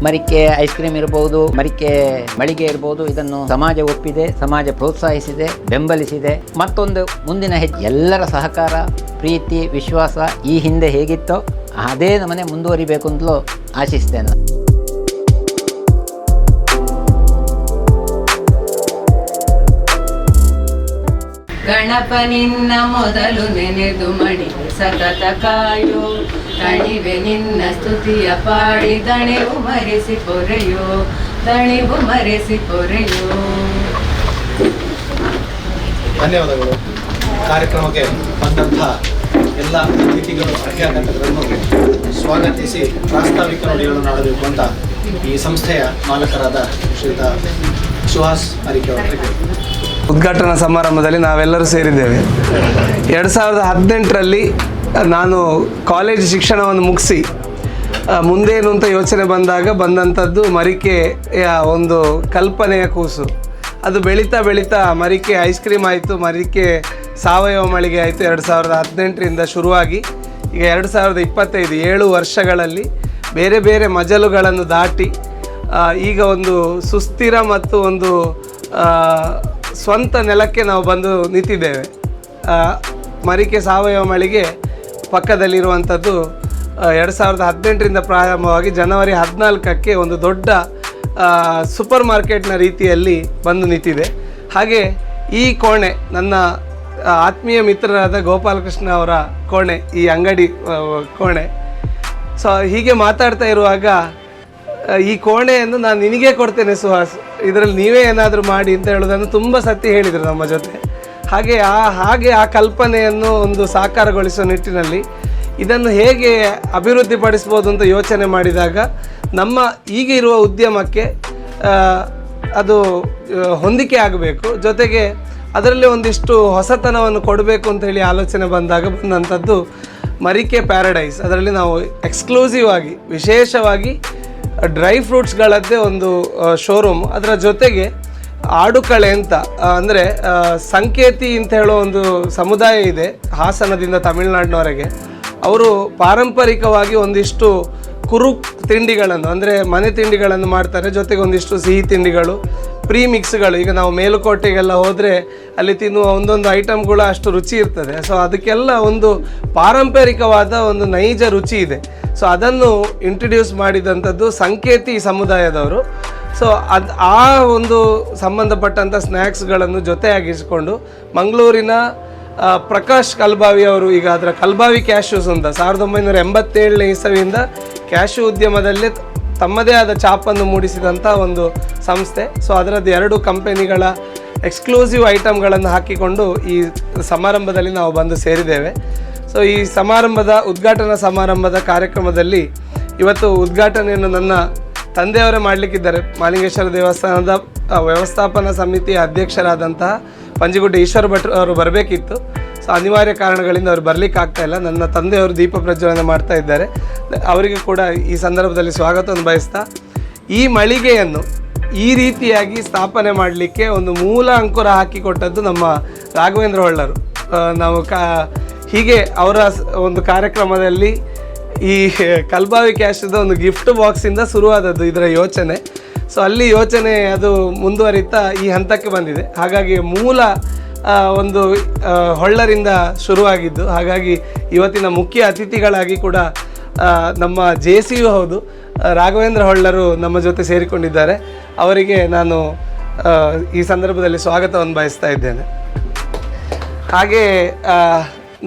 Marike ice cream ಇರಬಹುದು, ಮರಿಕೆ ಮಳಿಗೆ ಇರಬಹುದು, ಇದನ್ನು ಸಮಾಜ ಒಪ್ಪಿದೆ, ಸಮಾಜ ಪ್ರೋತ್ಸಾಹಿಸಿದೆ, ಬೆಂಬಲಿಸಿದೆ. ಮತ್ತೊಂದು ಮುಂದಿನ ಹೆಜ್ಜೆ ಎಲ್ಲರ ಸಹಕಾರ, ಪ್ರೀತಿ, ವಿಶ್ವಾಸ ಈ ಹಿಂದೆ ಹೇಗಿತ್ತೋ ಅದೇ ನಮ್ಮನೆ ಮುಂದುವರಿಬೇಕು ಅಂತಲೂ ಆಶಿಸ್ತೇನೆ. ಗಣಪ ನಿನ್ನ ಮೊದಲು ನೆನೆದು ಮಡಿಗೆ ಸತತ ಕಾಯೋ, ತಣಿವೆ ನಿನ್ನ ಸ್ತುತಿಯ ಪಾಡಿ ದಣಿವು ಮರೆಸಿ ಪೊರೆಯೋ, ದಣಿವು ಮರೆಸಿ ಪೊರೆಯೋ. ಧನ್ಯವಾದಗಳು. ಕಾರ್ಯಕ್ರಮಕ್ಕೆ ಬಂದಂಥ ಎಲ್ಲ ಅತಿಥಿಗಳು ಅಭ್ಯಾಗತಗಳನ್ನು ಸ್ವಾಗತಿಸಿ ಪ್ರಾಸ್ತಾವಿಕ ನುಡಿಗಳನ್ನು ಆಡಬೇಕು ಅಂತ ಈ ಸಂಸ್ಥೆಯ ಮಾಲಕರಾದ ಶ್ರೀಯುತ ಸುಹಾಸ್ ಮರಿಕೆ ಅವರಿಗೆ ಉದ್ಘಾಟನಾ ಸಮಾರಂಭದಲ್ಲಿ ನಾವೆಲ್ಲರೂ ಸೇರಿದ್ದೇವೆ. 2018ರಲ್ಲಿ ನಾನು ಕಾಲೇಜ್ ಶಿಕ್ಷಣವನ್ನು ಮುಗಿಸಿ ಮುಂದೇನು ಅಂತ ಯೋಚನೆ ಬಂದಂಥದ್ದು ಮರಿಕೆಯ ಒಂದು ಕಲ್ಪನೆಯ ಕೂಸು. ಅದು ಬೆಳೀತಾ ಬೆಳೀತಾ ಮರಿಕೆ ಐಸ್ ಕ್ರೀಮ್ ಆಯಿತು, ಮರಿಕೆ ಸಾವಯವ ಮಳಿಗೆ ಆಯಿತು. 2018ರಿಂದ ಶುರುವಾಗಿ ಈಗ 2025 7 ವರ್ಷಗಳಲ್ಲಿ ಬೇರೆ ಬೇರೆ ಮಜಲುಗಳನ್ನು ದಾಟಿ ಈಗ ಒಂದು ಸುಸ್ಥಿರ ಮತ್ತು ಒಂದು ಸ್ವಂತ ನೆಲಕ್ಕೆ ನಾವು ಬಂದು ನಿಂತಿದ್ದೇವೆ. ಮರಿಕೆ ಸಾವಯವ ಮಳಿಗೆ ಪಕ್ಕದಲ್ಲಿರುವಂಥದ್ದು 2018ರಿಂದ ಪ್ರಾರಂಭವಾಗಿ ಜನವರಿ 14ಕ್ಕೆ ಒಂದು ದೊಡ್ಡ ಸೂಪರ್ ಮಾರ್ಕೆಟ್ನ ರೀತಿಯಲ್ಲಿ ಬಂದು ನಿಂತಿದೆ. ಹಾಗೆ ಈ ಕೋಣೆ ನನ್ನ ಆತ್ಮೀಯ ಮಿತ್ರರಾದ ಗೋಪಾಲಕೃಷ್ಣ ಅವರ ಕೋಣೆ, ಈ ಅಂಗಡಿ ಕೋಣೆ. ಸೊ ಹೀಗೆ ಮಾತಾಡ್ತಾ ಇರುವಾಗ ಈ ಕೋಣೆಯನ್ನು ನಾನು ನಿನಗೆ ಕೊಡ್ತೇನೆ ಸುಹಾಸ್, ಇದರಲ್ಲಿ ನೀವೇ ಏನಾದರೂ ಮಾಡಿ ಅಂತ ಹೇಳೋದನ್ನು ತುಂಬ ಸತಿ ಹೇಳಿದರು ನಮ್ಮ ಜೊತೆ. ಹಾಗೆ ಆ ಕಲ್ಪನೆಯನ್ನು ಒಂದು ಸಾಕಾರಗೊಳಿಸುವ ನಿಟ್ಟಿನಲ್ಲಿ ಇದನ್ನು ಹೇಗೆ ಅಭಿವೃದ್ಧಿಪಡಿಸ್ಬೋದು ಅಂತ ಯೋಚನೆ ಮಾಡಿದಾಗ ನಮ್ಮ ಈಗ ಇರುವ ಉದ್ಯಮಕ್ಕೆ ಅದು ಹೊಂದಿಕೆ ಆಗಬೇಕು, ಜೊತೆಗೆ ಅದರಲ್ಲಿ ಒಂದಿಷ್ಟು ಹೊಸತನವನ್ನು ಕೊಡಬೇಕು ಅಂತ ಹೇಳಿ ಆಲೋಚನೆ ಬಂದಂಥದ್ದು ಮರಿಕೆ ಪ್ಯಾರಡೈಸ್. ಅದರಲ್ಲಿ ನಾವು ಎಕ್ಸ್ಕ್ಲೂಸಿವ್ ಆಗಿ ವಿಶೇಷವಾಗಿ ಡ್ರೈ ಫ್ರೂಟ್ಸ್ಗಳದ್ದೇ ಒಂದು ಶೋರೂಮ್, ಅದರ ಜೊತೆಗೆ ಆಡುಕಳೆ ಅಂತ ಅಂದರೆ ಸಂಕೇತಿ ಅಂತ ಹೇಳೋ ಒಂದು ಸಮುದಾಯ ಇದೆ ಹಾಸನದಿಂದ ತಮಿಳುನಾಡಿನವರೆಗೆ. ಅವರು ಪಾರಂಪರಿಕವಾಗಿ ಒಂದಿಷ್ಟು ಕುರು ತಿಂಡಿಗಳನ್ನು ಅಂದರೆ ಮನೆ ತಿಂಡಿಗಳನ್ನು ಮಾಡ್ತಾರೆ, ಜೊತೆಗೆ ಒಂದಿಷ್ಟು ಸಿಹಿ ತಿಂಡಿಗಳು, ಪ್ರೀ ಮಿಕ್ಸ್ಗಳು. ಈಗ ನಾವು ಮೇಲುಕೋಟೆಗೆಲ್ಲ ಹೋದರೆ ಅಲ್ಲಿ ತಿನ್ನುವ ಒಂದೊಂದು ಐಟಮ್ಗಳು ಅಷ್ಟು ರುಚಿ ಇರ್ತದೆ. ಸೊ ಅದಕ್ಕೆಲ್ಲ ಒಂದು ಪಾರಂಪರಿಕವಾದ ಒಂದು ನೈಜ ರುಚಿ ಇದೆ. ಸೊ ಅದನ್ನು ಇಂಟ್ರಡ್ಯೂಸ್ ಮಾಡಿದಂಥದ್ದು ಸಂಕೇತಿ ಸಮುದಾಯದವರು. ಸೊ ಆ ಒಂದು ಸಂಬಂಧಪಟ್ಟಂಥ ಸ್ನ್ಯಾಕ್ಸ್ಗಳನ್ನು ಜೊತೆಯಾಗಿಸಿಕೊಂಡು ಮಂಗಳೂರಿನ ಪ್ರಕಾಶ್ ಕಲ್ಬಾವಿ ಅವರು ಈಗ ಅದರ ಕಲ್ಬಾವಿ ಕ್ಯಾಶ್ಯೂಸ್ ಅಂತ 1987ನೇ ಇಸವಿಯಿಂದ ಕ್ಯಾಶ್ಯೂ ಉದ್ಯಮದಲ್ಲೇ ತಮ್ಮದೇ ಆದ ಛಾಪನ್ನು ಮೂಡಿಸಿದಂಥ ಒಂದು ಸಂಸ್ಥೆ. ಸೊ ಅದರದ್ದು 2 ಕಂಪೆನಿಗಳ ಎಕ್ಸ್ಕ್ಲೂಸಿವ್ ಐಟಮ್ಗಳನ್ನು ಹಾಕಿಕೊಂಡು ಈ ಸಮಾರಂಭದಲ್ಲಿ ನಾವು ಬಂದು ಸೇರಿದ್ದೇವೆ. ಸೊ ಈ ಉದ್ಘಾಟನಾ ಸಮಾರಂಭದ ಕಾರ್ಯಕ್ರಮದಲ್ಲಿ ಇವತ್ತು ಉದ್ಘಾಟನೆಯನ್ನು ನನ್ನ ತಂದೆಯವರೇ ಮಾಡಲಿಕ್ಕಿದ್ದಾರೆ. ಮಾಲಿಂಗೇಶ್ವರ ದೇವಸ್ಥಾನದ ವ್ಯವಸ್ಥಾಪನಾ ಸಮಿತಿಯ ಅಧ್ಯಕ್ಷರಾದಂತಹ ಪಂಜಿಗುಡ್ಡ ಈಶ್ವರ ಭಟ್ರು ಅವರು ಬರಬೇಕಿತ್ತು. ಸೊ ಅನಿವಾರ್ಯ ಕಾರಣಗಳಿಂದ ಅವರು ಬರಲಿಕ್ಕಾಗ್ತಾಯಿಲ್ಲ. ನನ್ನ ತಂದೆಯವರು ದೀಪ ಪ್ರಜ್ವಲನೆ ಮಾಡ್ತಾ ಇದ್ದಾರೆ. ಅವರಿಗೆ ಕೂಡ ಈ ಸಂದರ್ಭದಲ್ಲಿ ಸ್ವಾಗತವನ್ನು ಬಯಸ್ತಾ, ಈ ಮಳಿಗೆಯನ್ನು ಈ ರೀತಿಯಾಗಿ ಸ್ಥಾಪನೆ ಮಾಡಲಿಕ್ಕೆ ಒಂದು ಮೂಲ ಅಂಕುರ ಹಾಕಿಕೊಟ್ಟದ್ದು ನಮ್ಮ ರಾಘವೇಂದ್ರ ಹೊಳ್ಳರು. ನಾವು ಹೀಗೆ ಅವರ ಒಂದು ಕಾರ್ಯಕ್ರಮದಲ್ಲಿ ಈ ಕಲ್ಬಾವಿ ಕ್ಯಾಶ್ದ ಒಂದು ಗಿಫ್ಟ್ ಬಾಕ್ಸಿಂದ ಶುರುವಾದದ್ದು ಇದರ ಯೋಚನೆ. ಸೊ ಅಲ್ಲಿ ಯೋಚನೆ ಅದು ಮುಂದುವರಿತಾ ಈ ಹಂತಕ್ಕೆ ಬಂದಿದೆ. ಹಾಗಾಗಿ ಮೂಲ ಒಂದು ಹೊಳ್ಳರಿಂದ ಶುರುವಾಗಿದ್ದು, ಹಾಗಾಗಿ ಇವತ್ತಿನ ಮುಖ್ಯ ಅತಿಥಿಗಳಾಗಿ ಕೂಡ ನಮ್ಮ JCU ಹೌದು ರಾಘವೇಂದ್ರ ಹೊಳ್ಳರು ನಮ್ಮ ಜೊತೆ ಸೇರಿಕೊಂಡಿದ್ದಾರೆ. ಅವರಿಗೆ ನಾನು ಈ ಸಂದರ್ಭದಲ್ಲಿ ಸ್ವಾಗತವನ್ನು ಬಯಸ್ತಾ ಇದ್ದೇನೆ. ಹಾಗೆ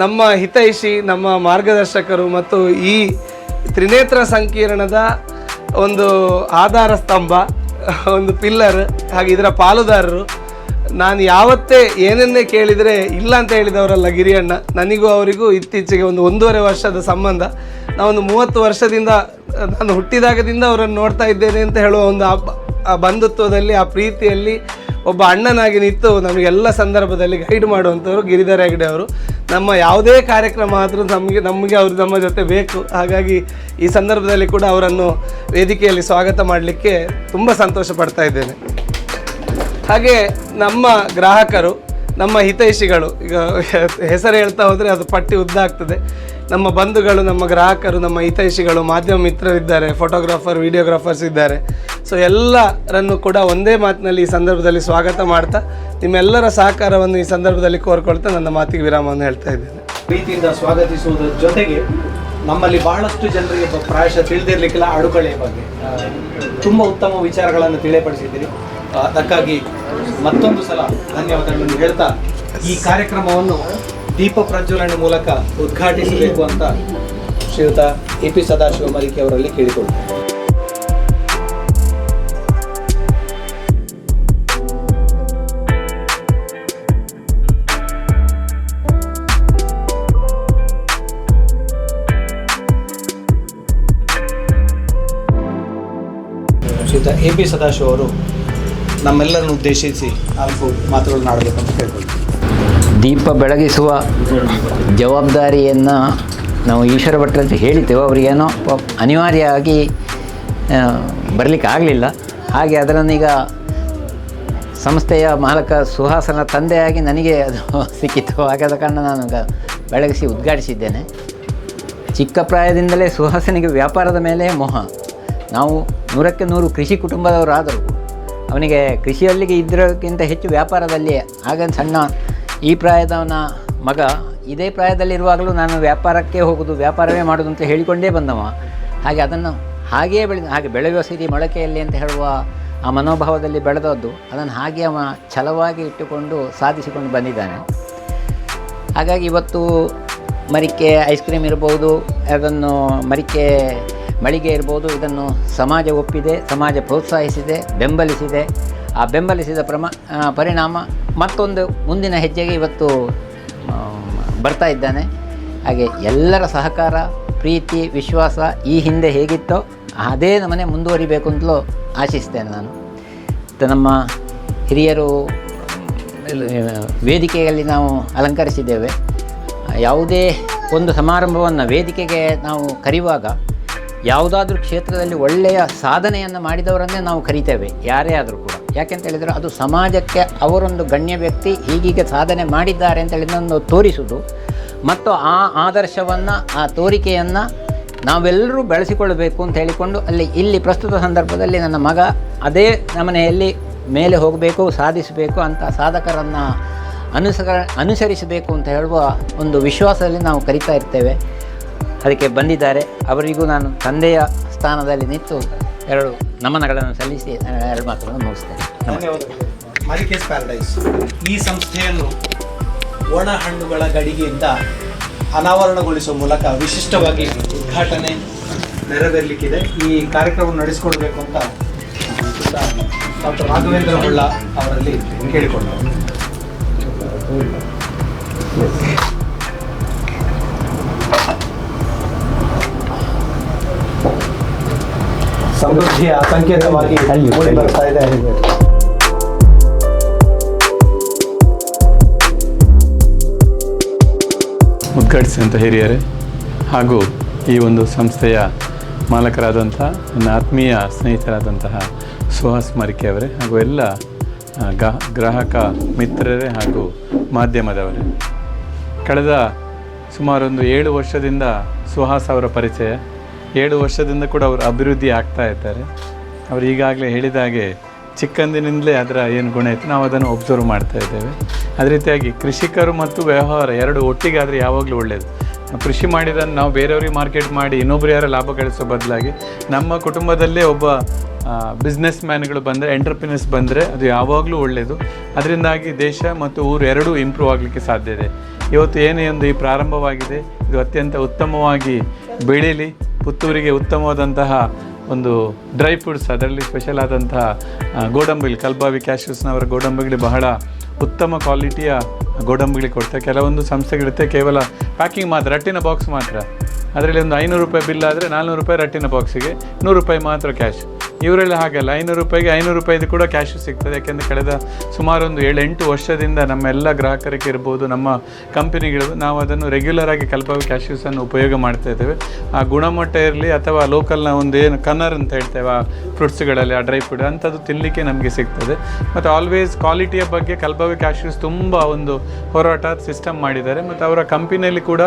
ನಮ್ಮ ಹಿತೈಷಿ, ನಮ್ಮ ಮಾರ್ಗದರ್ಶಕರು ಮತ್ತು ಈ ತ್ರಿನೇತ್ರ ಸಂಕೀರ್ಣದ ಒಂದು ಆಧಾರ ಸ್ತಂಭ, ಒಂದು ಪಿಲ್ಲರ್, ಹಾಗೆ ಇದರ ಪಾಲುದಾರರು. ನಾನು ಯಾವತ್ತೇ ಏನನ್ನೇ ಕೇಳಿದರೆ ಇಲ್ಲ ಅಂತ ಹೇಳಿದವರಲ್ಲ ಗಿರಿಯಣ್ಣ. ನನಗೂ ಅವರಿಗೂ ಇತ್ತೀಚೆಗೆ ಒಂದು 1.5 ವರ್ಷದ ಸಂಬಂಧ. ನಾವೊಂದು 30 ವರ್ಷದಿಂದ, ನಾನು ಹುಟ್ಟಿದಾಗದಿಂದ ಅವರನ್ನು ನೋಡ್ತಾ ಇದ್ದೇನೆ ಅಂತ ಹೇಳುವ ಒಂದು ಆ ಬಂಧುತ್ವದಲ್ಲಿ, ಆ ಪ್ರೀತಿಯಲ್ಲಿ ಒಬ್ಬ ಅಣ್ಣನಾಗಿ ನಿಂತು ನಮಗೆಲ್ಲ ಸಂದರ್ಭದಲ್ಲಿ ಗೈಡ್ ಮಾಡುವಂಥವ್ರು ಗಿರಿಧರ ಹೆಗ್ಡೆ ಅವರು. ನಮ್ಮ ಯಾವುದೇ ಕಾರ್ಯಕ್ರಮ ಆದರೂ ನಮಗೆ ಅವರು ನಮ್ಮ ಜೊತೆ ಬೇಕು. ಹಾಗಾಗಿ ಈ ಸಂದರ್ಭದಲ್ಲಿ ಕೂಡ ಅವರನ್ನು ವೇದಿಕೆಯಲ್ಲಿ ಸ್ವಾಗತ ಮಾಡಲಿಕ್ಕೆ ತುಂಬ ಸಂತೋಷ ಪಡ್ತಾ ಇದ್ದೇನೆ. ಹಾಗೆ ನಮ್ಮ ಗ್ರಾಹಕರು, ನಮ್ಮ ಹಿತೈಷಿಗಳು, ಈಗ ಹೆಸರು ಹೇಳ್ತಾ ಹೋದರೆ ಅದು ಪಟ್ಟಿ ಉದ್ದ ಆಗ್ತದೆ. ನಮ್ಮ ಬಂಧುಗಳು, ನಮ್ಮ ಗ್ರಾಹಕರು, ನಮ್ಮ ಹಿತೈಷಿಗಳು, ಮಾಧ್ಯಮ ಮಿತ್ರರಿದ್ದಾರೆ, ಫೋಟೋಗ್ರಾಫರ್, ವಿಡಿಯೋಗ್ರಾಫರ್ಸ್ ಇದ್ದಾರೆ. ಸೊ ಎಲ್ಲರನ್ನು ಕೂಡ ಒಂದೇ ಮಾತಿನಲ್ಲಿ ಈ ಸಂದರ್ಭದಲ್ಲಿ ಸ್ವಾಗತ ಮಾಡ್ತಾ ನಿಮ್ಮೆಲ್ಲರ ಸಹಕಾರವನ್ನು ಈ ಸಂದರ್ಭದಲ್ಲಿ ಕೋರ್ಕೊಳ್ತಾ ನನ್ನ ಮಾತಿಗೆ ವಿರಾಮವನ್ನು ಹೇಳ್ತಾ ಇದ್ದೇನೆ. ಪ್ರೀತಿಯಿಂದ ಸ್ವಾಗತಿಸುವುದರ ಜೊತೆಗೆ ನಮ್ಮಲ್ಲಿ ಬಹಳಷ್ಟು ಜನರಿಗೆ ಪ್ರಾಯಶಃ ತಿಳಿದಿರಲಿಕ್ಕಿಲ್ಲ ಅಡುಕಳೆಯ ಬಗ್ಗೆ ತುಂಬ ಉತ್ತಮ ವಿಚಾರಗಳನ್ನು ತಿಳಿಯಪಡಿಸಿದ್ದೀರಿ. ಅದಕ್ಕಾಗಿ ಮತ್ತೊಂದು ಸಲ ಧನ್ಯವಾದಗಳನ್ನು ಹೇಳ್ತಾ ಈ ಕಾರ್ಯಕ್ರಮವನ್ನು ದೀಪ ಪ್ರಜ್ವಲನೆ ಮೂಲಕ ಉದ್ಘಾಟಿಸಬೇಕು ಅಂತ ಶ್ರೀಯುತ AP ಸದಾಶಿವ ಮರಿಕೆ ಅವರಲ್ಲಿ ಕೇಳಿಕೊಳ್ಳುತ್ತೇನೆ. ಶ್ರೀಯುತ AP ಸದಾಶಿವ ಅವರು ನಮ್ಮೆಲ್ಲರನ್ನು ಉದ್ದೇಶಿಸಿ 4 ಮಾತುಗಳನ್ನು ಆಡಬೇಕಂತ ಕೇಳ್ಕೊಳ್ತೀವಿ. ದೀಪ ಬೆಳಗಿಸುವ ಜವಾಬ್ದಾರಿಯನ್ನು ನಾವು ಈಶ್ವರ ಭಟ್ರಲ್ಲಿ ಹೇಳಿದ್ದೆವು. ಅವರಿಗೇನೋ ಅನಿವಾರ್ಯವಾಗಿ ಬರಲಿಕ್ಕೆ ಆಗಲಿಲ್ಲ. ಹಾಗೆ ಅದರನ್ನೀಗ ಸಂಸ್ಥೆಯ ಮಾಲಕ ಸುಹಾಸನ ತಂದೆಯಾಗಿ ನನಗೆ ಅದು ಸಿಕ್ಕಿತು. ಹಾಗಾದ ಕಾರಣ ನಾನು ಬೆಳಗಿಸಿ ಉದ್ಘಾಟಿಸಿದ್ದೇನೆ. ಚಿಕ್ಕ ಪ್ರಾಯದಿಂದಲೇ ಸುಹಾಸನಿಗೆ ವ್ಯಾಪಾರದ ಮೇಲೆ ಮೋಹ. ನಾವು 100ಕ್ಕೆ 100 ಕೃಷಿ ಕುಟುಂಬದವರಾದರು. ಅವನಿಗೆ ಕೃಷಿಯಲ್ಲಿಗೆ ಇದಕ್ಕಿಂತ ಹೆಚ್ಚು ವ್ಯಾಪಾರದಲ್ಲಿ. ಆಗ ಸಣ್ಣ ಈ ಪ್ರಾಯದವನ ಮಗ ಇದೇ ಪ್ರಾಯದಲ್ಲಿರುವಾಗಲೂ ನಾನು ವ್ಯಾಪಾರಕ್ಕೆ ಹೋಗೋದು, ವ್ಯಾಪಾರವೇ ಮಾಡೋದು ಅಂತ ಹೇಳಿಕೊಂಡೇ ಬಂದವ. ಹಾಗೆ ಅದನ್ನು ಹಾಗೆಯೇ ಹಾಗೆ ಬೆಳೆಯುವ ಸಿರಿ ಮೊಳಕೆಯಲ್ಲಿ ಅಂತ ಹೇಳುವ ಆ ಮನೋಭಾವದಲ್ಲಿ ಬೆಳೆದದ್ದು. ಅದನ್ನು ಹಾಗೆ ಅವ ಛಲವಾಗಿ ಇಟ್ಟುಕೊಂಡು ಸಾಧಿಸಿಕೊಂಡು ಬಂದಿದ್ದಾನೆ. ಹಾಗಾಗಿ ಇವತ್ತು ಮರಿಕೆ ಐಸ್ ಕ್ರೀಮ್ ಇರ್ಬೋದು, ಅದನ್ನು ಮರಿಕೆ ಮಳಿಗೆ ಇರ್ಬೋದು, ಇದನ್ನು ಸಮಾಜ ಒಪ್ಪಿದೆ, ಸಮಾಜ ಪ್ರೋತ್ಸಾಹಿಸಿದೆ, ಬೆಂಬಲಿಸಿದೆ. ಆ ಬೆಂಬಲಿಸಿದ ಪರಿಣಾಮ ಮತ್ತೊಂದು ಮುಂದಿನ ಹೆಜ್ಜೆಗೆ ಇವತ್ತು ಬರ್ತಾ ಇದ್ದಾನೆ. ಹಾಗೆ ಎಲ್ಲರ ಸಹಕಾರ, ಪ್ರೀತಿ, ವಿಶ್ವಾಸ ಈ ಹಿಂದೆ ಹೇಗಿತ್ತೋ ಅದೇ ನಮ್ಮನೆ ಮುಂದುವರಿಬೇಕು ಅಂತಲೂ ಆಶಿಸ್ತೇನೆ ನಾನು. ಮತ್ತು ನಮ್ಮ ಹಿರಿಯರು ವೇದಿಕೆಯಲ್ಲಿ ನಾವು ಅಲಂಕರಿಸಿದ್ದೇವೆ. ಯಾವುದೇ ಒಂದು ಸಮಾರಂಭವನ್ನು ವೇದಿಕೆಗೆ ನಾವು ಕರೆಯುವಾಗ ಯಾವುದಾದ್ರೂ ಕ್ಷೇತ್ರದಲ್ಲಿ ಒಳ್ಳೆಯ ಸಾಧನೆಯನ್ನು ಮಾಡಿದವರನ್ನೇ ನಾವು ಕರಿತೇವೆ, ಯಾರೇ ಆದರೂ ಕೂಡ. ಯಾಕೆಂತ ಹೇಳಿದರೆ ಅದು ಸಮಾಜಕ್ಕೆ ಅವರೊಂದು ಗಣ್ಯ ವ್ಯಕ್ತಿ ಹೀಗೀಗೆ ಸಾಧನೆ ಮಾಡಿದ್ದಾರೆ ಅಂತ ಹೇಳಿದನ್ನು ತೋರಿಸುವುದು ಮತ್ತು ಆ ಆದರ್ಶವನ್ನು, ಆ ತೋರಿಕೆಯನ್ನು ನಾವೆಲ್ಲರೂ ಬೆಳೆಸಿಕೊಳ್ಳಬೇಕು ಅಂತ ಹೇಳಿಕೊಂಡು ಇಲ್ಲಿ ಪ್ರಸ್ತುತ ಸಂದರ್ಭದಲ್ಲಿ ನನ್ನ ಮಗ ಅದೇ ನಮನೆಯಲ್ಲಿ ಮೇಲೆ ಹೋಗಬೇಕು, ಸಾಧಿಸಬೇಕು ಅಂತ ಸಾಧಕರನ್ನು ಅನುಸರಿಸಬೇಕು ಅಂತ ಹೇಳುವ ಒಂದು ವಿಶ್ವಾಸದಲ್ಲಿ ನಾವು ಕರಿತಾ ಇರ್ತೇವೆ. ಅದಕ್ಕೆ ಬಂದಿದ್ದಾರೆ. ಅವರಿಗೂ ನಾನು ತಂದೆಯ ಸ್ಥಾನದಲ್ಲಿ ನಿಂತು 2 ನಮನಗಳನ್ನು ಸಲ್ಲಿಸಿ 2 ಮಾತುಗಳನ್ನು ಮುಗಿಸ್ತೇನೆ. ಧನ್ಯವಾದಗಳು. ಮರಿಕೆಸ್ ಪ್ಯಾರಡೈಸ್ ಈ ಸಂಸ್ಥೆಯನ್ನು ಒಣ ಹಣ್ಣುಗಳ ಗಡಿಗೆಯಿಂದ ಅನಾವರಣಗೊಳಿಸುವ ಮೂಲಕ ವಿಶಿಷ್ಟವಾಗಿ ಉದ್ಘಾಟನೆ ನೆರವೇರಲಿಕ್ಕಿದೆ. ಈ ಕಾರ್ಯಕ್ರಮವನ್ನು ನಡೆಸಿಕೊಡ್ಬೇಕು ಅಂತ ಡಾಕ್ಟರ್ ರಾಘವೇಂದ್ರ ಹೊಳ್ಳ ಅವರಲ್ಲಿ ಕೇಳಿಕೊಂಡರು. ಸಮೃದ್ಧಿಯ ಸಂಕೇತವಾಗಿ ಮೂಡಿ ಬರ್ತಾ ಇದೆ. ಉದ್ಘಾಟಿಸಿದಂಥ ಹಿರಿಯರೇ ಹಾಗೂ ಈ ಒಂದು ಸಂಸ್ಥೆಯ ಮಾಲಕರಾದಂಥ ನನ್ನ ಆತ್ಮೀಯ ಸ್ನೇಹಿತರಾದಂತಹ ಸುಹಾಸ್ ಮರಿಕೆ ಅವರೇ ಹಾಗೂ ಎಲ್ಲ ಗ್ರಾಹಕ ಮಿತ್ರರೇ ಹಾಗೂ ಮಾಧ್ಯಮದವರೇ, ಕಳೆದ ಸುಮಾರು 7 ವರ್ಷದಿಂದ ಸುಹಾಸ್ ಅವರ ಪರಿಚಯ. 7 ವರ್ಷದಿಂದ ಕೂಡ ಅವರು ಅಭಿವೃದ್ಧಿ ಆಗ್ತಾ ಇದ್ದಾರೆ. ಅವರು ಈಗಾಗಲೇ ಹೇಳಿದ ಹಾಗೆ ಚಿಕ್ಕಂದಿನಿಂದಲೇ ಅದರ ಏನು ಗುಣ ಇತ್ತು ನಾವು ಅದನ್ನು ಒಬ್ಸರ್ವ್ ಮಾಡ್ತಾ ಇದ್ದೇವೆ. ಅದೇ ರೀತಿಯಾಗಿ ಕೃಷಿಕರು ಮತ್ತು ವ್ಯವಹಾರ 2 ಒಟ್ಟಿಗೆ ಆದರೆ ಯಾವಾಗಲೂ ಒಳ್ಳೆಯದು. ಕೃಷಿ ಮಾಡಿದನ್ನು ನಾವು ಬೇರೆಯವ್ರಿಗೆ ಮಾರ್ಕೆಟ್ ಮಾಡಿ ಇನ್ನೊಬ್ರು ಯಾರು ಲಾಭ ಗಳಿಸೋ ಬದಲಾಗಿ ನಮ್ಮ ಕುಟುಂಬದಲ್ಲೇ ಒಬ್ಬ ಬಿಸ್ನೆಸ್ ಮ್ಯಾನ್ಗಳು ಬಂದರೆ, ಎಂಟರ್ಪ್ರಿನರ್ಸ್ ಬಂದರೆ ಅದು ಯಾವಾಗಲೂ ಒಳ್ಳೆಯದು. ಅದರಿಂದಾಗಿ ದೇಶ ಮತ್ತು ಊರು ಎರಡೂ ಇಂಪ್ರೂವ್ ಆಗಲಿಕ್ಕೆ ಸಾಧ್ಯ ಇದೆ. ಇವತ್ತು ಏನೇ ಒಂದು ಈ ಪ್ರಾರಂಭವಾಗಿದೆ, ಇದು ಅತ್ಯಂತ ಉತ್ತಮವಾಗಿ ಬೆಳೀಲಿ. ಪುತ್ತೂರಿಗೆ ಉತ್ತಮವಾದಂತಹ ಒಂದು ಡ್ರೈ ಫ್ರೂಟ್ಸ್, ಅದರಲ್ಲಿ ಸ್ಪೆಷಲ್ ಆದಂತಹ ಗೋಡಂಬಿಗಳು, ಕಲ್ಬಾವಿ ಕ್ಯಾಶ್ಯೂಸ್ನವರ ಗೋಡಂಬಿಗಳು ಬಹಳ ಉತ್ತಮ ಕ್ವಾಲಿಟಿಯ ಗೋಡಂಬಿಗಳು ಕೊಡ್ತಾರೆ. ಕೆಲವೊಂದು ಸಂಸ್ಥೆಗಳಿರುತ್ತೆ ಕೇವಲ ಪ್ಯಾಕಿಂಗ್ ಮಾತ್ರ, ರಟ್ಟಿನ ಬಾಕ್ಸ್ ಮಾತ್ರ. ಅದರಲ್ಲಿ ಒಂದು 500 ರೂಪಾಯಿ ಬಿಲ್ ಆದರೆ 400 ರೂಪಾಯಿ ರಟ್ಟಿನ ಬಾಕ್ಸಿಗೆ, 100 ರೂಪಾಯಿ ಮಾತ್ರ ಕ್ಯಾಶ್. ಇವರೆಲ್ಲ ಹಾಗಲ್ಲ, 500 ರೂಪಾಯಿಗೆ 500 ರೂಪಾಯಿದು ಕೂಡ ಕ್ಯಾಶು ಸಿಗ್ತದೆ. ಯಾಕೆಂದರೆ ಕಳೆದ ಸುಮಾರು ಒಂದು 7-8 ವರ್ಷದಿಂದ ನಮ್ಮ ಎಲ್ಲ ಗ್ರಾಹಕರಿಗೆ ಇರ್ಬೋದು, ನಮ್ಮ ಕಂಪನಿಗಳು, ನಾವು ಅದನ್ನು ರೆಗ್ಯುಲರ್ ಆಗಿ ಕಲ್ಪಾವಿ ಕ್ಯಾಶ್ಯೂಸನ್ನು ಉಪಯೋಗ ಮಾಡ್ತಾ ಇದ್ದೇವೆ. ಆ ಗುಣಮಟ್ಟ ಇರಲಿ ಅಥವಾ ಲೋಕಲ್ನ ಒಂದು ಏನು ಕನ್ನರ್ ಅಂತ ಹೇಳ್ತೇವೆ ಆ ಫ್ರೂಟ್ಸ್ಗಳಲ್ಲಿ, ಆ ಡ್ರೈ ಫ್ರೂಟ್ ಅಂಥದ್ದು ತಿನ್ನಲಿಕ್ಕೆ ನಮಗೆ ಸಿಗ್ತದೆ. ಮತ್ತು ಆಲ್ವೇಸ್ ಕ್ವಾಲಿಟಿಯ ಬಗ್ಗೆ ಕಲ್ಪಾವಿ ಕ್ಯಾಶ್ಯೂಸ್ ತುಂಬ ಒಂದು ಹೋರಾಟ ಸಿಸ್ಟಮ್ ಮಾಡಿದ್ದಾರೆ. ಮತ್ತು ಅವರ ಕಂಪನಿಯಲ್ಲಿ ಕೂಡ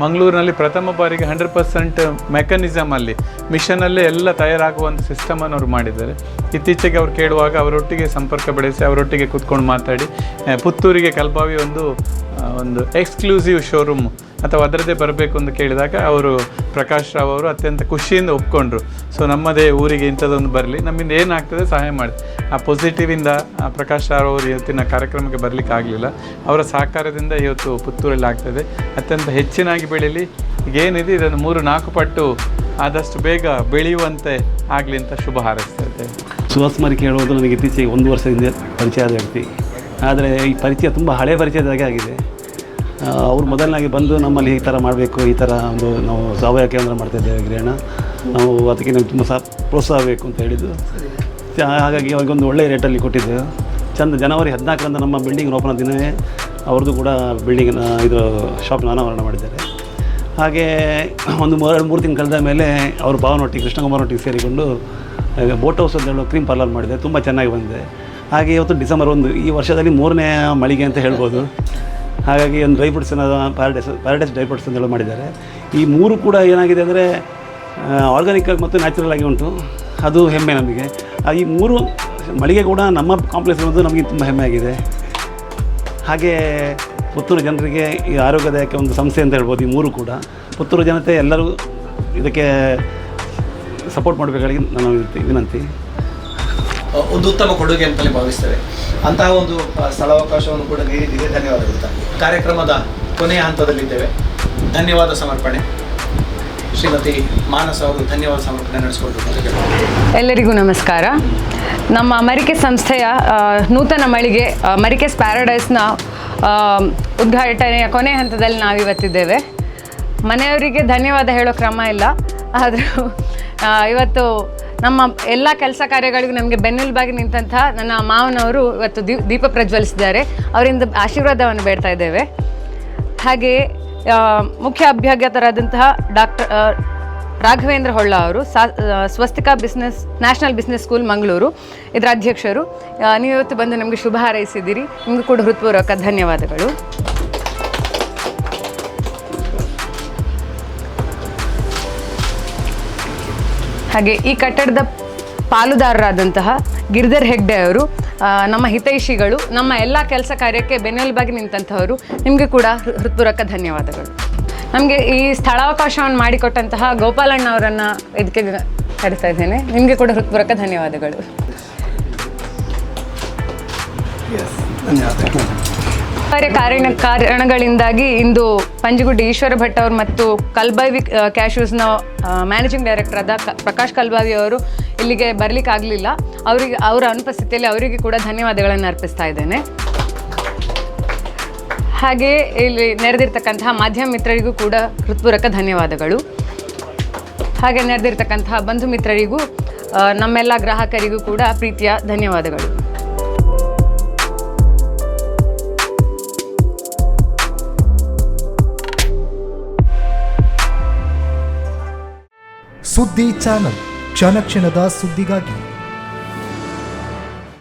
ಮಂಗಳೂರಿನಲ್ಲಿ ಪ್ರಥಮ ಬಾರಿಗೆ 100% ಮೆಕ್ಯಾನಿಸಮಲ್ಲಿ ಮಿಷನಲ್ಲೇ ಎಲ್ಲ ತಯಾರಾಗುವಂಥ ಸಿಸ್ಟಮನ್ನು ಅವರು ಮಾಡಿದ್ದಾರೆ. ಇತ್ತೀಚೆಗೆ ಅವ್ರು ಕೇಳುವಾಗ ಅವರೊಟ್ಟಿಗೆ ಸಂಪರ್ಕ ಬೆಳೆಸಿ ಅವರೊಟ್ಟಿಗೆ ಕೂತ್ಕೊಂಡು ಮಾತಾಡಿ ಪುತ್ತೂರಿಗೆ ಕಲ್ಪಾವಿ ಒಂದು ಎಕ್ಸ್ಕ್ಲೂಸಿವ್ ಶೋರೂಮ್ ಅಥವಾ ಅದರದ್ದೇ ಬರಬೇಕು ಅಂತ ಕೇಳಿದಾಗ ಅವರು ಪ್ರಕಾಶ್ ರಾವ್ ಅವರು ಅತ್ಯಂತ ಖುಷಿಯಿಂದ ಒಪ್ಕೊಂಡ್ರು. ಸೊ ನಮ್ಮದೇ ಊರಿಗೆ ಇಂಥದ್ದೊಂದು ಬರಲಿ, ನಮ್ಮಿಂದ ಏನಾಗ್ತದೆ ಸಹಾಯ ಮಾಡಿ. ಆ ಪಾಸಿಟಿವಿಂದ ಪ್ರಕಾಶ್ ರಾವ್ ಅವರು ಇವತ್ತಿನ ಕಾರ್ಯಕ್ರಮಕ್ಕೆ ಬರಲಿಕ್ಕೆ ಆಗಲಿಲ್ಲ. ಅವರ ಸಹಕಾರದಿಂದ ಇವತ್ತು ಪುತ್ತೂರಲ್ಲಿ ಆಗ್ತದೆ. ಅತ್ಯಂತ ಹೆಚ್ಚಿನಾಗಿ ಬೆಳೀಲಿ. ಈಗೇನಿದೆ ಇದನ್ನು 3-4 ಪಟ್ಟು ಆದಷ್ಟು ಬೇಗ ಬೆಳೆಯುವಂತೆ ಆಗಲಿ ಅಂತ ಶುಭ ಹಾರೈಸ್ತಾ ಇದ್ದೇವೆ. ಸುಹಾಸ್ ಮರಿಕೆ ಹೇಳುವುದು ನನಗೆ ಇತ್ತೀಚೆಗೆ 1 ವರ್ಷದಿಂದ ಪರಿಚಯ ಆದ ವ್ಯಕ್ತಿ. ಆದರೆ ಈ ಪರಿಚಯ ತುಂಬ ಹಳೆಯ ಪರಿಚಯದಾಗೆ ಆಗಿದೆ. ಅವರು ಮೊದಲನಾಗಿ ಬಂದು ನಮ್ಮಲ್ಲಿ ಈ ಥರ ಮಾಡಬೇಕು, ಈ ಥರ ಒಂದು ನಾವು ಸಾವಯವ ಕೇಂದ್ರ ಮಾಡ್ತಾಯಿದ್ದೇವೆ ಗಿರಣ, ನಾವು ಅದಕ್ಕೆ ನಾವು ತುಂಬ ಪ್ರೋತ್ಸಾಹ ಬೇಕು ಅಂತ ಹೇಳಿದ್ದು. ಹಾಗಾಗಿ ಅವ್ರಿಗೊಂದು ಒಳ್ಳೆಯ ರೇಟಲ್ಲಿ ಕೊಟ್ಟಿದ್ದೆವು. ಚಂದ ಜನವರಿ 14ರಂದು ನಮ್ಮ ಬಿಲ್ಡಿಂಗ್ ಓಪನ್ ದಿನವೇ ಅವ್ರದ್ದು ಕೂಡ ಬಿಲ್ಡಿಂಗಿನ ಇದರ ಶಾಪ್ನ ಅನಾವರಣ ಮಾಡಿದ್ದಾರೆ. ಹಾಗೆ ಒಂದು 2-3 ತಿಂಗಳು ಕಳೆದ ಮೇಲೆ ಅವರು ಭಾವನೊಟ್ಟಿಗೆ ಕೃಷ್ಣಕುಮಾರನೊಟ್ಟಿಗೆ ಸೇರಿಕೊಂಡು ಬೋಟ್ ಹೌಸ್ ಅಂತ ಹೇಳೋ ಕ್ರೀಮ್ ಪಾರ್ಲರ್ ಮಾಡಿದೆ. ತುಂಬ ಚೆನ್ನಾಗಿ ಬಂದಿದೆ. ಹಾಗೆ ಇವತ್ತು ಡಿಸೆಂಬರ್ 1 ಈ ವರ್ಷದಲ್ಲಿ 3ನೇ ಮಳಿಗೆ ಅಂತ ಹೇಳ್ಬೋದು. ಹಾಗಾಗಿ ಒಂದು ಡ್ರೈ ಫ್ರೂಟ್ಸನ್ನು ಪ್ಯಾರಡೈಸ್ ಡ್ರೈ ಫ್ರೂಟ್ಸ್ ಅಂತ ಹೇಳಿ ಮಾಡಿದ್ದಾರೆ. ಈ 3 ಕೂಡ ಏನಾಗಿದೆ ಅಂದರೆ ಆರ್ಗಾನಿಕ್ಕಾಗಿ ಮತ್ತು ನ್ಯಾಚುರಲ್ ಆಗಿ ಉಂಟು. ಅದು ಹೆಮ್ಮೆ ನಮಗೆ. ಈ 3 ಮಳಿಗೆ ಕೂಡ ನಮ್ಮ ಕಾಂಪ್ಲೆಕ್ಸ್ ಇರೋದು ನಮಗೆ ತುಂಬ ಹೆಮ್ಮೆ ಆಗಿದೆ. ಹಾಗೆ ಪುತ್ತೂರು ಜನರಿಗೆ ಈ ಆರೋಗ್ಯದಾಯಕ ಒಂದು ಸಂಸ್ಥೆ ಅಂತ ಹೇಳ್ಬೋದು. ಈ 3 ಕೂಡ ಪುತ್ತೂರು ಜನತೆ ಎಲ್ಲರೂ ಇದಕ್ಕೆ ಸಪೋರ್ಟ್ ಮಾಡಬೇಕಾಗಿ ನನ್ನ ವಿನಂತಿ. ಒಂದು ಉತ್ತಮ ಕೊಡುಗೆ ಅಂತಲೇ ಭಾವಿಸ್ತೇವೆ. ಅಂತಹ ಒಂದು ಸ್ಥಳಾವಕಾಶವನ್ನು ಕೂಡ ನೀಡಿದ್ದೀರಿ, ಧನ್ಯವಾದಗಳು. ಕಾರ್ಯಕ್ರಮದ ಕೊನೆಯ ಹಂತದಲ್ಲಿದ್ದೇವೆ. ಧನ್ಯವಾದ ಸಮರ್ಪಣೆ. ಶ್ರೀಮತಿ ಮಾನಸ ಅವರು ಧನ್ಯವಾದ ಸಮರ್ಪಣೆ ನಡೆಸಿಕೊಟ್ಟು. ಎಲ್ಲರಿಗೂ ನಮಸ್ಕಾರ. ನಮ್ಮ ಮರಿಕೆ ಸಂಸ್ಥೆಯ ನೂತನ ಮಳಿಗೆ ಮರಿಕೆಸ್ ಪ್ಯಾರಡೈಸ್ನ ಉದ್ಘಾಟನೆಯ ಕೊನೆಯ ಹಂತದಲ್ಲಿ ನಾವಿವತ್ತಿದ್ದೇವೆ. ಮನೆಯವರಿಗೆ ಧನ್ಯವಾದ ಹೇಳೋ ಕ್ರಮ ಇಲ್ಲ, ಆದರೂ ಇವತ್ತು ನಮ್ಮ ಎಲ್ಲ ಕೆಲಸ ಕಾರ್ಯಗಳಿಗೂ ನಮಗೆ ಬೆನ್ನೆಲುಬಾಗಿ ನಿಂತಹ ನನ್ನ ಮಾವನವರು ಇವತ್ತು ದೀಪ ಪ್ರಜ್ವಲಿಸಿದ್ದಾರೆ. ಅವರಿಂದ ಆಶೀರ್ವಾದವನ್ನು ಬೇಡ್ತಾ ಇದ್ದೇವೆ. ಹಾಗೆಯೇ ಮುಖ್ಯ ಅಭ್ಯರ್ಥಿತರಾದಂತಹ ಡಾಕ್ಟರ್ ರಾಘವೇಂದ್ರ ಹೊಳ್ಳ ಅವರು Swastika national business school Mangaluru ಇದರ ಅಧ್ಯಕ್ಷರು. ನೀವು ಇವತ್ತು ಬಂದು ನಮಗೆ ಶುಭ ಹಾರೈಸಿದ್ದೀರಿ. ನಿಮಗೂ ಕೂಡ ಹೃತ್ಪೂರ್ವಕ ಧನ್ಯವಾದಗಳು. ಹಾಗೆ ಈ ಕಟ್ಟಡದ ಪಾಲುದಾರರಾದಂತಹ ಗಿರಿಧರ್ ಹೆಗ್ಡೆ ಅವರು ನಮ್ಮ ಹಿತೈಷಿಗಳು, ನಮ್ಮ ಎಲ್ಲ ಕೆಲಸ ಕಾರ್ಯಕ್ಕೆ ಬೆನ್ನೆಲುಬಾಗಿ ನಿಂತಂಥವರು. ನಿಮಗೆ ಕೂಡ ಹೃತ್ಪೂರ್ವಕ ಧನ್ಯವಾದಗಳು. ನಮಗೆ ಈ ಸ್ಥಳಾವಕಾಶವನ್ನು ಮಾಡಿಕೊಟ್ಟಂತಹ ಗೋಪಾಲಣ್ಣ ಅವರನ್ನು ಇದಕ್ಕೆ ಕರೆಸ್ತಾ ಇದ್ದೇನೆ. ನಿಮಗೆ ಕೂಡ ಹೃತ್ಪೂರ್ವಕ ಧನ್ಯವಾದಗಳು. ಕಾರಣಗಳಿಂದಾಗಿ ಇಂದು ಪಂಜುಗುಡ್ಡಿ ಈಶ್ವರ ಭಟ್ ಅವರು ಮತ್ತು ಕಲ್ಬಾವಿ ಕ್ಯಾಶ್ಯೂಸ್ನ ಮ್ಯಾನೇಜಿಂಗ್ ಡೈರೆಕ್ಟರ್ ಆದ ಪ್ರಕಾಶ್ ಕಲ್ಬಾವಿ ಅವರು ಇಲ್ಲಿಗೆ ಬರಲಿಕ್ಕೆ ಆಗಲಿಲ್ಲ. ಅವರ ಅನುಪಸ್ಥಿತಿಯಲ್ಲಿ ಅವರಿಗೆ ಕೂಡ ಧನ್ಯವಾದಗಳನ್ನು ಅರ್ಪಿಸ್ತಾ ಇದ್ದೇನೆ. ಹಾಗೆಯೇ ಇಲ್ಲಿ ನೆರೆದಿರ್ತಕ್ಕಂತಹ ಮಾಧ್ಯಮ ಮಿತ್ರರಿಗೂ ಕೂಡ ಹೃತ್ಪೂರ್ವಕ ಧನ್ಯವಾದಗಳು. ಹಾಗೆ ನೆರೆದಿರ್ತಕ್ಕಂತಹ ಬಂಧು ಮಿತ್ರರಿಗೂ ನಮ್ಮೆಲ್ಲ ಗ್ರಾಹಕರಿಗೂ ಕೂಡ ಪ್ರೀತಿಯ ಧನ್ಯವಾದಗಳು. ಸುದ್ದಿ ಚಾನಲ್, ಕ್ಷಣ ಕ್ಷಣದ ಸುದ್ದಿಗಾಗಿ.